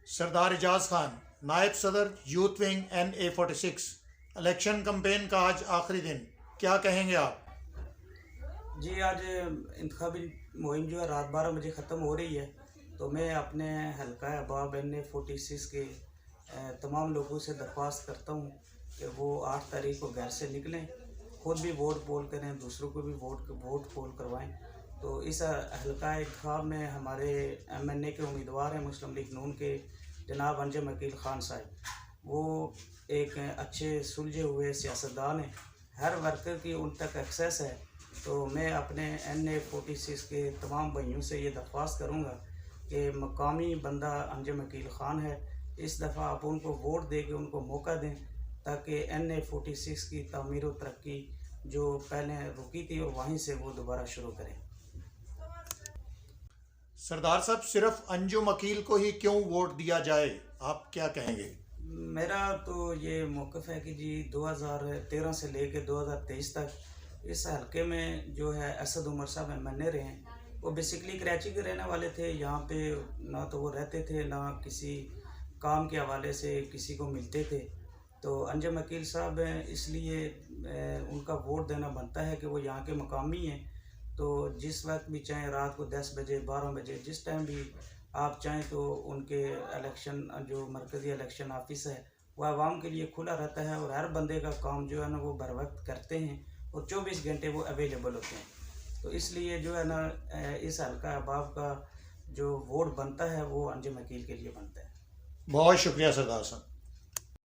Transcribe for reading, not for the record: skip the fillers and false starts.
سردار اعجاز خان، نائب صدر youth wing NA46، election campaign کا آج آخری دن، کیا کہیں گے آپ؟ جی آج انتخابی مہم جو ہے رات 12 بجے ختم ہو رہی ہے، تو میں اپنے حلقہ احباب NA46 کے تمام لوگوں سے درخواست کرتا ہوں کہ وہ 8 تاریخ کو گھر سے نکلیں، خود بھی ووٹ پول کریں، دوسروں کو بھی ووٹ پول کروائیں۔ تو اس حلقہ انتخاب میں ہمارے MNA کے امیدوار ہیں مسلم لیگ نون کے جناب انجم عقیل خان صاحب۔ وہ ایک اچھے سلجھے ہوئے سیاستدان ہیں، ہر ورکر کی ان تک ایکسیس ہے۔ تو میں اپنے NA46 کے تمام بھائیوں سے یہ درخواست کروں گا کہ مقامی بندہ انجم عقیل خان ہے، اس دفعہ آپ ان کو ووٹ دے کے ان کو موقع دیں تاکہ NA46 کی تعمیر و ترقی جو پہلے رکی تھی اور وہیں سے وہ دوبارہ شروع کریں۔ سردار صاحب، صرف انجم عقیل کو ہی کیوں ووٹ دیا جائے، آپ کیا کہیں گے؟ میرا تو یہ موقف ہے کہ جی 2013 سے لے کے 2023 تک اس حلقے میں جو ہے اسد عمر صاحب MNA رہے ہیں۔ وہ بیسکلی کراچی کے رہنے والے تھے، یہاں پہ نہ تو وہ رہتے تھے نہ کسی کام کے حوالے سے کسی کو ملتے تھے۔ تو انجم عقیل صاحب ہیں، اس لیے ان کا ووٹ دینا بنتا ہے کہ وہ یہاں کے مقامی ہیں۔ تو جس وقت بھی چاہیں، رات کو 10 بجے 12 بجے جس ٹائم بھی آپ چاہیں تو ان کے الیکشن جو مرکزی الیکشن آفس ہے وہ عوام کے لیے کھلا رہتا ہے، اور ہر بندے کا کام جو ہے نا وہ بر وقت کرتے ہیں اور 24 گھنٹے وہ اویلیبل ہوتے ہیں۔ تو اس لیے جو ہے نا اس حلقہ احباب کا جو ووٹ بنتا ہے وہ انجم عقیل کے لیے بنتا ہے۔ بہت شکریہ سردار صاحب۔